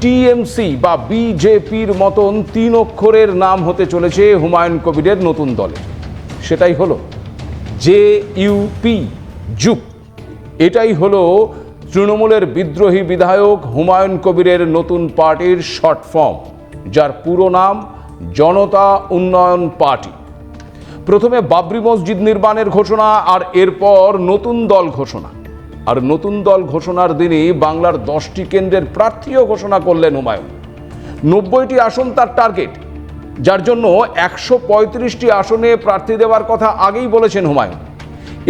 TMC বা বিজেপির মতন 3 অক্ষরের নাম হতে চলেছে হুমায়ুন কবিরের নতুন দলে। সেটাই হলো জেইউপি, জুপ। এটাই হলো তৃণমূলের বিদ্রোহী বিধায়ক হুমায়ুন কবিরের নতুন পার্টির শর্ট ফর্ম, যার পুরো নাম জনতা উন্নয়ন পার্টি। প্রথমে বাবরি মসজিদ নির্মাণের ঘোষণা, আর এরপর নতুন দল ঘোষণা। আর নতুন দল ঘোষণার দিনই বাংলার 10টি কেন্দ্রের প্রার্থীও ঘোষণা করলেন হুমায়ুন। 90টি আসন তার টার্গেট, যার জন্য 135টি আসনে প্রার্থী দেওয়ার কথা আগেই বলেছেন হুমায়ুন।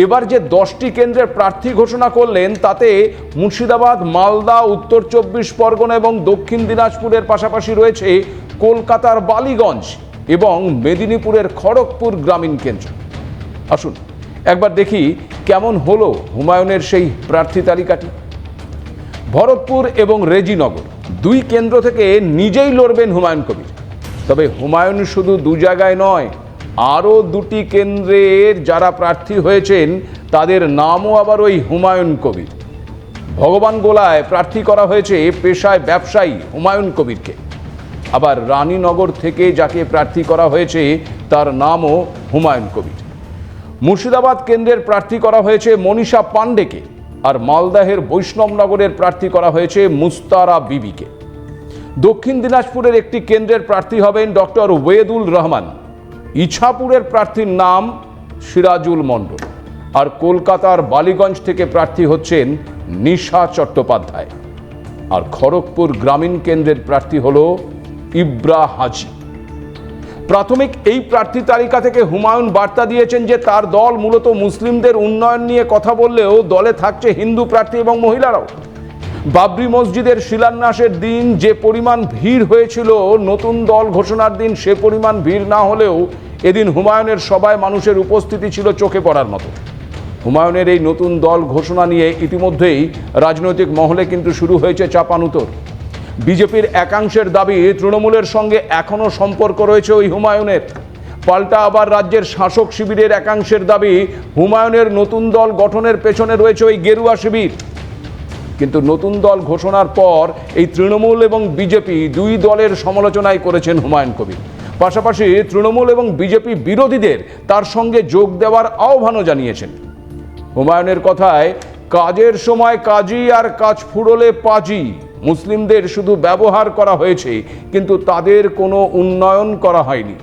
এবার যে 10টি কেন্দ্রের প্রার্থী ঘোষণা করলেন, তাতে মুর্শিদাবাদ, মালদা, উত্তর 24 পরগনা এবং দক্ষিণ দিনাজপুরের পাশাপাশি রয়েছে কলকাতার বালিগঞ্জ এবং মেদিনীপুরের খড়গপুর গ্রামীণ কেন্দ্র। আসুন একবার দেখি কেমন হলো হুমায়ুনের সেই প্রার্থী তালিকাটি। ভরতপুর এবং রেজিনগর 2 কেন্দ্র থেকে নিজেই লড়বেন হুমায়ুন কবির। তবে হুমায়ুন শুধু 2 জায়গায় নয়, আরও 2টি কেন্দ্রের যারা প্রার্থী হয়েছেন তাদের নামও আবার ওই হুমায়ুন কবির। ভগবানগোলায় প্রার্থী করা হয়েছে পেশায় ব্যবসায়ী হুমায়ুন কবিরকে। আবার রানীনগর থেকে যাকে প্রার্থী করা হয়েছে তার নামও হুমায়ুন কবির। মুর্শিদাবাদ কেন্দ্রের প্রার্থী করা হয়েছে মনীষা পাণ্ডেকে, আর মালদাহের বৈষ্ণবনগরের প্রার্থী করা হয়েছে মুস্তারা বিবিকে। দক্ষিণ দিনাজপুরের একটি কেন্দ্রের প্রার্থী হবেন ডক্টর ওয়েদুল রহমান। ইছাপুরের প্রার্থীর নাম সিরাজুল মণ্ডল। আর কলকাতার বালিগঞ্জ থেকে প্রার্থী হচ্ছেন নিশা চট্টোপাধ্যায়। আর খড়গপুর গ্রামীণ কেন্দ্রের প্রার্থী হল ইব্রা হাজি। প্রাথমিক এই প্রার্থী তালিকা থেকে হুমায়ুন বার্তা দিয়েছেন যে তার দল মূলত মুসলিমদের উন্নয়ন নিয়ে কথা বললেও দলে থাকছে হিন্দু প্রার্থী এবং মহিলারাও। বাবরি মসজিদের শিলান্যাসের দিন যে পরিমাণ ভিড় হয়েছিল, নতুন দল ঘোষণার দিন সে পরিমাণ ভিড় না হলেও এদিন হুমায়ুনের সভায় মানুষের উপস্থিতি ছিল চোখে পড়ার মতো। হুমায়ুনের এই নতুন দল ঘোষণা নিয়ে ইতিমধ্যেই রাজনৈতিক মহলে কিন্তু শুরু হয়েছে চাপানুতর। বিজেপির একাংশের দাবি তৃণমূলের সঙ্গে এখনও সম্পর্ক রয়েছে ওই হুমায়ুনের। পাল্টা আবার রাজ্যের শাসক শিবিরের একাংশের দাবি হুমায়ুনের নতুন দল গঠনের পেছনে রয়েছে ওই গেরুয়া শিবির। কিন্তু নতুন দল ঘোষণার পর এই তৃণমূল এবং বিজেপি 2 দলের সমালোচনাই করেছেন হুমায়ুন কবির। পাশাপাশি তৃণমূল এবং বিজেপি বিরোধীদের তার সঙ্গে যোগ দেওয়ার আহ্বানও জানিয়েছেন। হুমায়ুনের কথায়, কাজের সময় কাজী আর কাজ ফুরলে পাজি। মুসলিমদের শুধু ব্যবহার করা হয়েছে, কিন্তু তাদের কোনো উন্নয়ন করা হয়নি।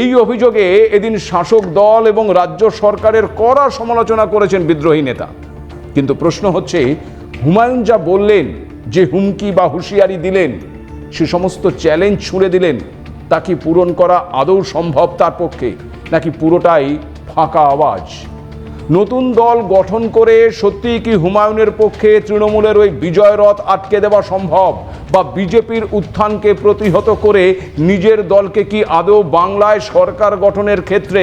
এই অভিযোগে এদিন শাসক দল এবং রাজ্য সরকারের কড়া সমালোচনা করেছেন বিদ্রোহী নেতা। কিন্তু প্রশ্ন হচ্ছে, হুমায়ুন যা বললেন, যে হুমকি বা হুঁশিয়ারি দিলেন, সে সমস্ত চ্যালেঞ্জ ছুঁড়ে দিলেন, তা কি পূরণ করা আদৌ সম্ভব তার পক্ষে, নাকি পুরোটাই ফাঁকা আওয়াজ? নতুন দল গঠন করে সত্যিই কি হুমায়ুনের পক্ষে তৃণমূলের ওই বিজয় রথ আটকে দেওয়া সম্ভব, বা বিজেপির উত্থানকে প্রতিহত করে নিজের দলকে কি আদৌ বাংলায় সরকার গঠনের ক্ষেত্রে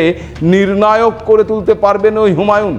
নির্ণায়ক করে তুলতে পারবেন ওই হুমায়ুন?